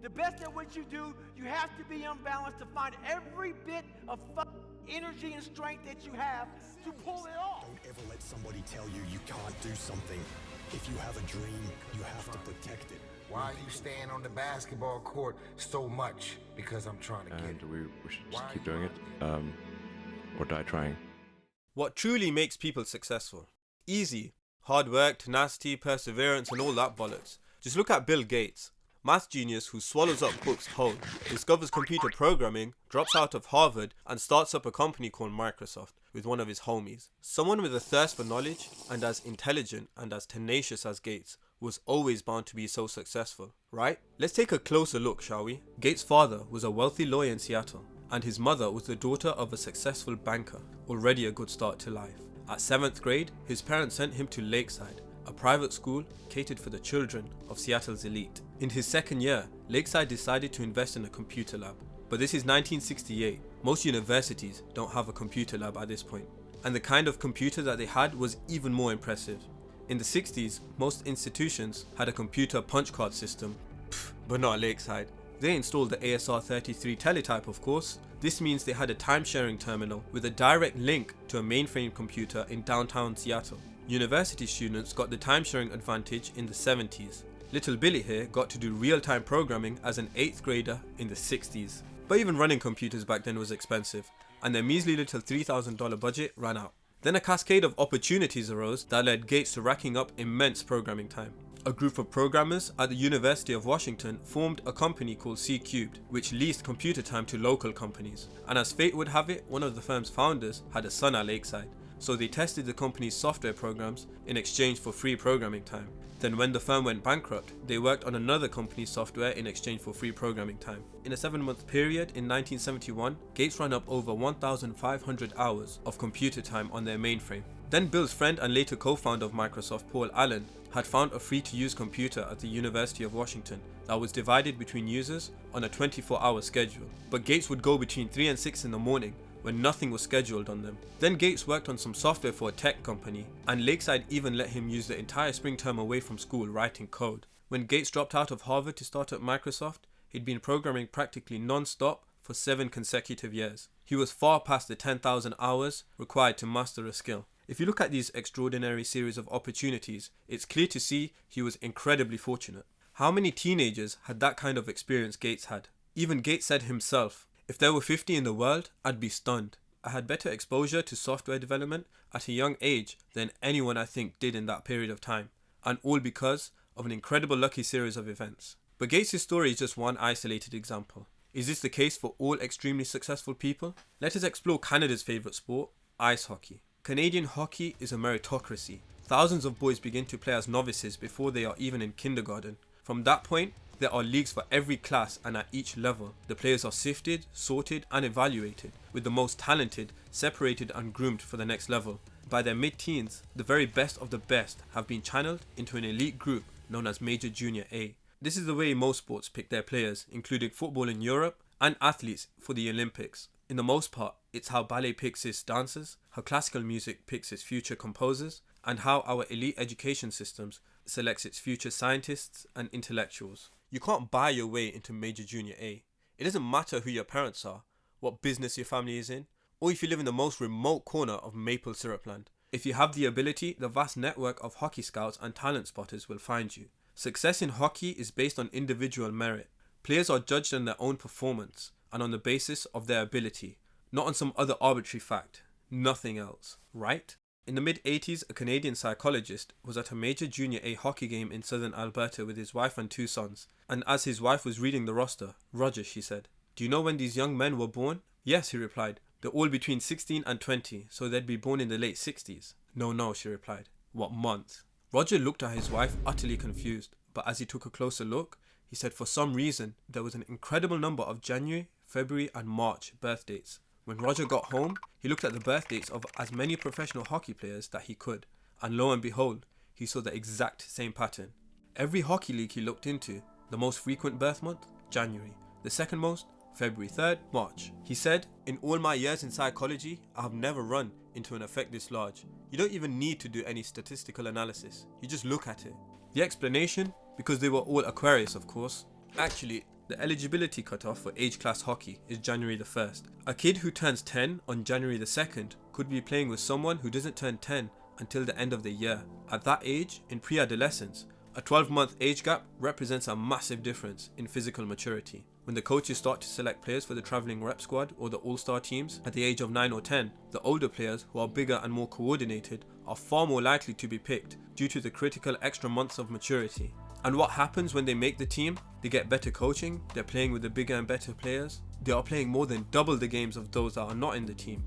The best at what you do, you have to be unbalanced to find every bit of energy and strength that you have to pull it off. Don't ever let somebody tell you you can't do something. If you have a dream, you have to protect it. Why are you staying on the basketball court so much? Because I'm trying to get it. And we should just keep doing it, or die trying. What truly makes people successful? Easy. Hard work, tenacity, perseverance and all that bollocks. Just look at Bill Gates. Math genius who swallows up books whole, discovers computer programming, drops out of Harvard and starts up a company called Microsoft with one of his homies. Someone with a thirst for knowledge and as intelligent and as tenacious as Gates was always bound to be so successful, right? Let's take a closer look, shall we? Gates' father was a wealthy lawyer in Seattle and his mother was the daughter of a successful banker, already a good start to life. At 7th grade, his parents sent him to Lakeside, a private school catered for the children of Seattle's elite. In his second year, Lakeside decided to invest in a computer lab. But this is 1968. Most universities don't have a computer lab at this point. And the kind of computer that they had was even more impressive. In the 60s, most institutions had a computer punch card system, but not Lakeside. They installed the ASR33 teletype, of course. This means they had a time-sharing terminal with a direct link to a mainframe computer in downtown Seattle. University students got the time-sharing advantage in the 70s. Little Billy here got to do real-time programming as an 8th grader in the 60s. But even running computers back then was expensive, and their measly little $3,000 budget ran out. Then a cascade of opportunities arose that led Gates to racking up immense programming time. A group of programmers at the University of Washington formed a company called C-Cubed, which leased computer time to local companies. And as fate would have it, one of the firm's founders had a son at Lakeside, so they tested the company's software programs in exchange for free programming time. Then when the firm went bankrupt, they worked on another company's software in exchange for free programming time. In a 7-month period in 1971, Gates ran up over 1,500 hours of computer time on their mainframe. Then Bill's friend and later co-founder of Microsoft, Paul Allen, had found a free-to-use computer at the University of Washington that was divided between users on a 24-hour schedule. But Gates would go between 3 and 6 in the morning when nothing was scheduled on them. Then Gates worked on some software for a tech company, and Lakeside even let him use the entire spring term away from school writing code. When Gates dropped out of Harvard to start at Microsoft, he'd been programming practically non-stop for 7 consecutive years. He was far past the 10,000 hours required to master a skill. If you look at these extraordinary series of opportunities, it's clear to see he was incredibly fortunate. How many teenagers had that kind of experience Gates had? Even Gates said himself, "If there were 50 in the world, I'd be stunned. I had better exposure to software development at a young age than anyone I think did in that period of time, and all because of an incredible lucky series of events." But Gates' story is just one isolated example. Is this the case for all extremely successful people? Let us explore Canada's favourite sport, ice hockey. Canadian hockey is a meritocracy. Thousands of boys begin to play as novices before they are even in kindergarten. From that point, there are leagues for every class, and at each level, the players are sifted, sorted and evaluated, with the most talented separated and groomed for the next level. By their mid-teens, the very best of the best have been channeled into an elite group known as Major Junior A. This is the way most sports pick their players, including football in Europe and athletes for the Olympics. In the most part, it's how ballet picks its dancers, how classical music picks its future composers, and how our elite education systems selects its future scientists and intellectuals. You can't buy your way into Major Junior A. It doesn't matter who your parents are, what business your family is in, or if you live in the most remote corner of maple syrup land. If you have the ability, the vast network of hockey scouts and talent spotters will find you. Success in hockey is based on individual merit. Players are judged on their own performance and on the basis of their ability, not on some other arbitrary fact. Nothing else, right? In the mid-80s, a Canadian psychologist was at a Major Junior A hockey game in southern Alberta with his wife and 2 sons. And as his wife was reading the roster, "Roger," she said, "do you know when these young men were born?" "Yes," he replied. "They're all between 16 and 20, so they'd be born in the late 60s. No, she replied. "What month?" Roger looked at his wife utterly confused, but as he took a closer look, he said for some reason there was an incredible number of January, February and March birth dates. When Roger got home, he looked at the birth dates of as many professional hockey players that he could, and lo and behold, he saw the exact same pattern. Every hockey league he looked into, the most frequent birth month, January. The second most, February 3rd, March. He said, "In all my years in psychology, I have never run into an effect this large. You don't even need to do any statistical analysis. You just look at it." The explanation? Because they were all Aquarius, of course. Actually, The eligibility cutoff for age class hockey is January the 1st. A kid who turns 10 on January the 2nd could be playing with someone who doesn't turn 10 until the end of the year. At that age, in pre-adolescence, a 12-month age gap represents a massive difference in physical maturity. When the coaches start to select players for the travelling rep squad or the all-star teams at the age of 9 or 10, the older players who are bigger and more coordinated are far more likely to be picked due to the critical extra months of maturity. And what happens when they make the team? They get better coaching, they're playing with the bigger and better players, they are playing more than double the games of those that are not in the team,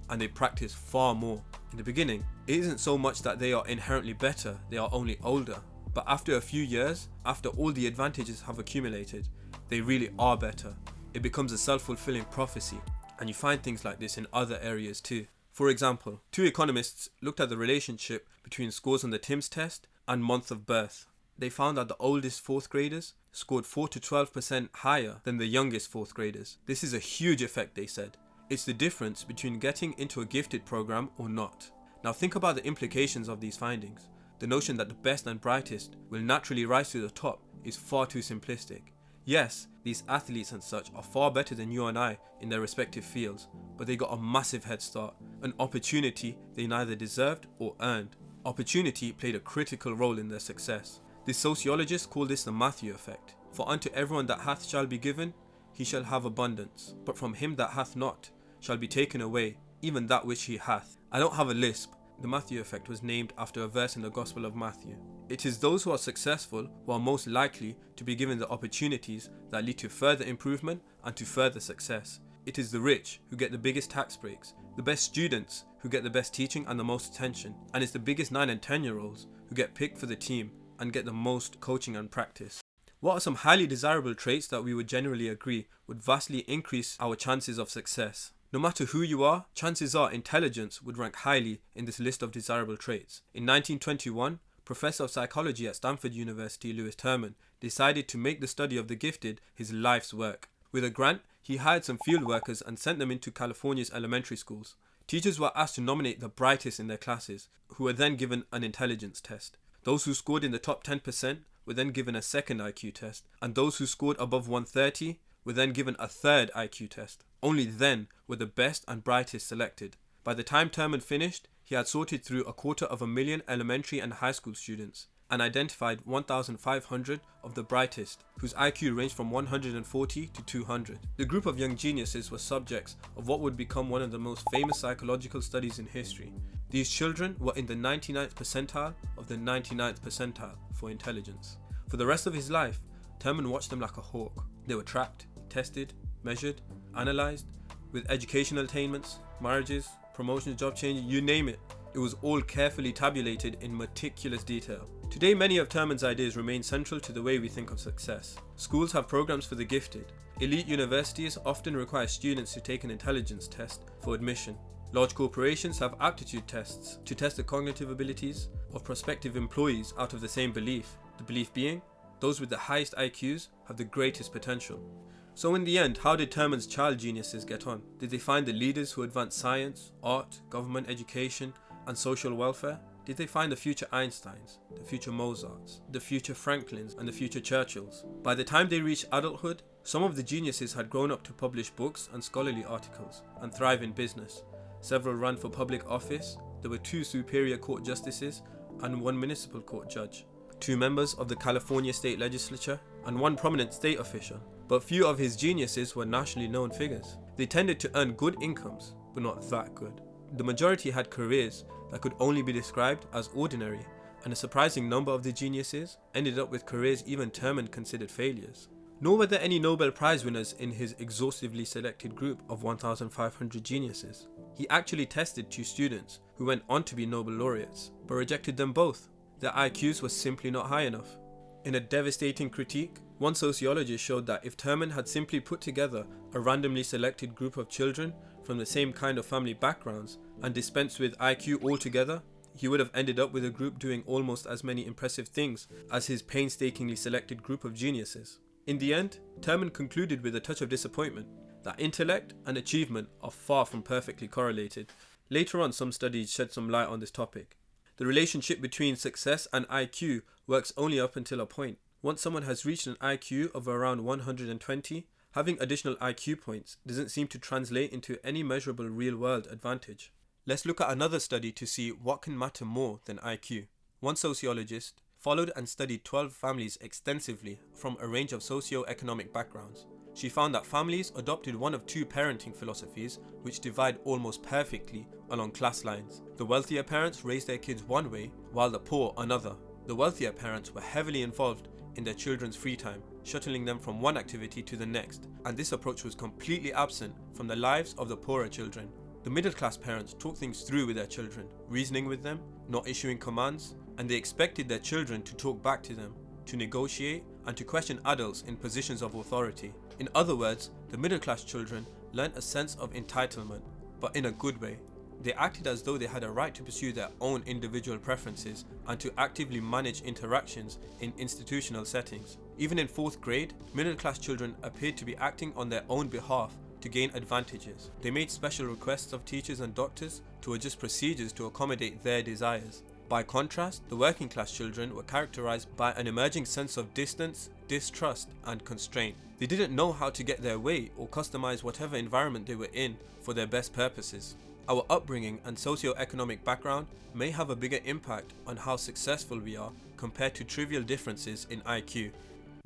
and they practice far more. In the beginning, it isn't so much that they are inherently better, they are only older. But after a few years, after all the advantages have accumulated, they really are better. It becomes a self-fulfilling prophecy, and you find things like this in other areas too. For example, 2 economists looked at the relationship between scores on the TIMSS test and month of birth. They found that the oldest 4th graders scored 4 to 12% higher than the youngest 4th graders. This is a huge effect, they said. It's the difference between getting into a gifted program or not. Now think about the implications of these findings. The notion that the best and brightest will naturally rise to the top is far too simplistic. Yes, these athletes and such are far better than you and I in their respective fields, but they got a massive head start, an opportunity they neither deserved or earned. Opportunity played a critical role in their success. The sociologists call this the Matthew effect. For unto everyone that hath shall be given, he shall have abundance, but from him that hath not shall be taken away, even that which he hath. I don't have a lisp. The Matthew effect was named after a verse in the Gospel of Matthew. It is those who are successful who are most likely to be given the opportunities that lead to further improvement and to further success. It is the rich who get the biggest tax breaks, the best students who get the best teaching and the most attention, and it's the biggest 9 and 10-year-olds who get picked for the team and get the most coaching and practice. What are some highly desirable traits that we would generally agree would vastly increase our chances of success? No matter who you are, chances are intelligence would rank highly in this list of desirable traits. In 1921, Professor of Psychology at Stanford University Lewis Terman decided to make the study of the gifted his life's work. With a grant, he hired some field workers and sent them into California's elementary schools. Teachers were asked to nominate the brightest in their classes, who were then given an intelligence test. Those who scored in the top 10% were then given a second IQ test, and those who scored above 130 were then given a third IQ test. Only then were the best and brightest selected. By the time Terman finished, he had sorted through 250,000 elementary and high school students and identified 1,500 of the brightest, whose IQ ranged from 140 to 200. The group of young geniuses were subjects of what would become one of the most famous psychological studies in history. These children were in the 99th percentile of the 99th percentile for intelligence. For the rest of his life, Terman watched them like a hawk. They were tracked, tested, measured, analysed, with educational attainments, marriages, promotions, job changes, you name it. It was all carefully tabulated in meticulous detail. Today, many of Terman's ideas remain central to the way we think of success. Schools have programs for the gifted. Elite universities often require students to take an intelligence test for admission. Large corporations have aptitude tests to test the cognitive abilities of prospective employees out of the same belief. The belief being, those with the highest IQs have the greatest potential. So in the end, how did Terman's child geniuses get on? Did they find the leaders who advanced science, art, government, education, and social welfare? Did they find the future Einsteins, the future Mozarts, the future Franklins, and the future Churchills? By the time they reached adulthood, some of the geniuses had grown up to publish books and scholarly articles and thrive in business. Several ran for public office. There were 2 Superior Court justices and 1 municipal court judge, 2 members of the California State Legislature, and 1 prominent state official. But few of his geniuses were nationally known figures. They tended to earn good incomes, but not that good. The majority had careers that could only be described as ordinary, and a surprising number of the geniuses ended up with careers even Terman considered failures. Nor were there any Nobel Prize winners in his exhaustively selected group of 1,500 geniuses. He actually tested 2 students who went on to be Nobel laureates, but rejected them both. Their IQs were simply not high enough. In a devastating critique, one sociologist showed that if Terman had simply put together a randomly selected group of children from the same kind of family backgrounds and dispensed with IQ altogether, he would have ended up with a group doing almost as many impressive things as his painstakingly selected group of geniuses. In the end, Terman concluded with a touch of disappointment that intellect and achievement are far from perfectly correlated. Later on, some studies shed some light on this topic. The relationship between success and IQ works only up until a point. Once someone has reached an IQ of around 120, having additional IQ points doesn't seem to translate into any measurable real-world advantage. Let's look at another study to see what can matter more than IQ. One sociologist followed and studied 12 families extensively from a range of socio-economic backgrounds. She found that families adopted one of two parenting philosophies which divide almost perfectly along class lines. The wealthier parents raised their kids one way, while the poor another. The wealthier parents were heavily involved in their children's free time, shuttling them from one activity to the next, and this approach was completely absent from the lives of the poorer children. The middle-class parents talked things through with their children, reasoning with them, not issuing commands, and they expected their children to talk back to them, to negotiate, and to question adults in positions of authority. In other words, the middle-class children learnt a sense of entitlement, but in a good way. They acted as though they had a right to pursue their own individual preferences and to actively manage interactions in institutional settings. Even in 4th grade, middle-class children appeared to be acting on their own behalf to gain advantages. They made special requests of teachers and doctors to adjust procedures to accommodate their desires. By contrast, the working class children were characterized by an emerging sense of distance, distrust, and constraint. They didn't know how to get their way or customize whatever environment they were in for their best purposes. Our upbringing and socio-economic background may have a bigger impact on how successful we are compared to trivial differences in IQ.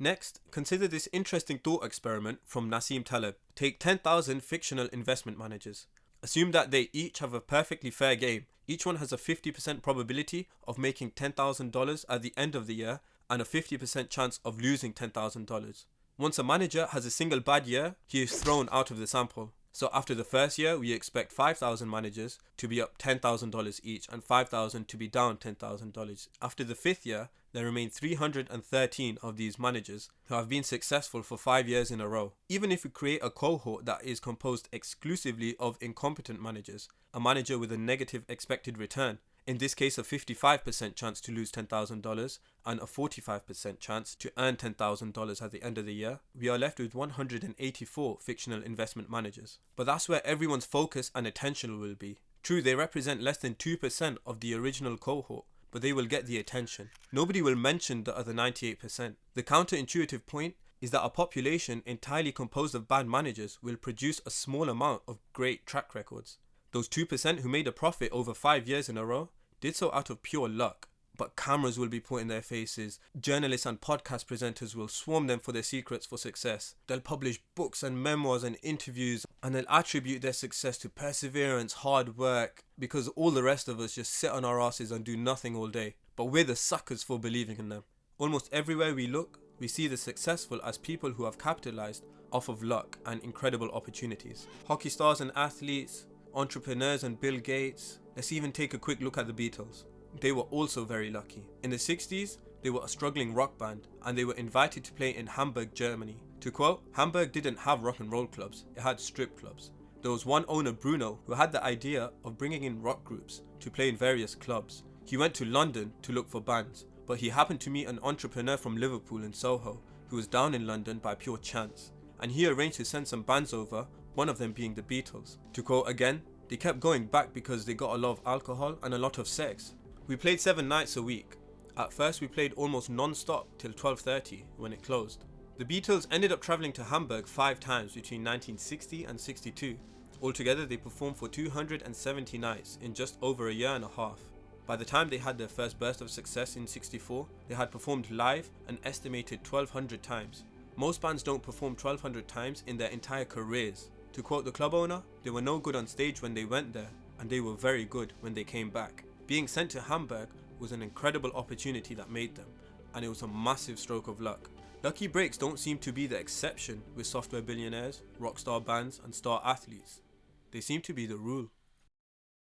Next, consider this interesting thought experiment from Nassim Taleb. Take 10,000 fictional investment managers. Assume that they each have a perfectly fair game. Each one has a 50% probability of making $10,000 at the end of the year and a 50% chance of losing $10,000. Once a manager has a single bad year, he is thrown out of the sample. So after the first year, we expect 5,000 managers to be up $10,000 each and 5,000 to be down $10,000. After the 5th year, there remain 313 of these managers who have been successful for 5 years in a row. Even if we create a cohort that is composed exclusively of incompetent managers, a manager with a negative expected return, in this case a 55% chance to lose $10,000 and a 45% chance to earn $10,000 at the end of the year, we are left with 184 fictional investment managers. But that's where everyone's focus and attention will be. True, they represent less than 2% of the original cohort, but they will get the attention. Nobody will mention the other 98%. The counterintuitive point is that a population entirely composed of bad managers will produce a small amount of great track records. Those 2% who made a profit over 5 years in a row did so out of pure luck. But cameras will be put in their faces, journalists and podcast presenters will swarm them for their secrets for success. They'll publish books and memoirs and interviews, and they'll attribute their success to perseverance, hard work, because all the rest of us just sit on our asses and do nothing all day. But we're the suckers for believing in them. Almost everywhere we look, we see the successful as people who have capitalized off of luck and incredible opportunities. Hockey stars and athletes, entrepreneurs and Bill Gates. Let's even take a quick look at the Beatles. They were also very lucky. In the 60s, they were a struggling rock band and they were invited to play in Hamburg, Germany. To quote, Hamburg didn't have rock and roll clubs, it had strip clubs. There was one owner, Bruno, who had the idea of bringing in rock groups to play in various clubs. He went to London to look for bands, but he happened to meet an entrepreneur from Liverpool in Soho who was down in London by pure chance, and he arranged to send some bands over, one of them being the Beatles. To quote again, they kept going back because they got a lot of alcohol and a lot of sex. We played 7 nights a week. At first we played almost non-stop till 12:30 when it closed. The Beatles ended up travelling to Hamburg 5 times between 1960 and 62. Altogether they performed for 270 nights in just over a year and a half. By the time they had their first burst of success in 64, they had performed live an estimated 1,200 times. Most bands don't perform 1,200 times in their entire careers. To quote the club owner, they were no good on stage when they went there, and they were very good when they came back. Being sent to Hamburg was an incredible opportunity that made them, and it was a massive stroke of luck. Lucky breaks don't seem to be the exception with software billionaires, rock star bands, and star athletes. They seem to be the rule.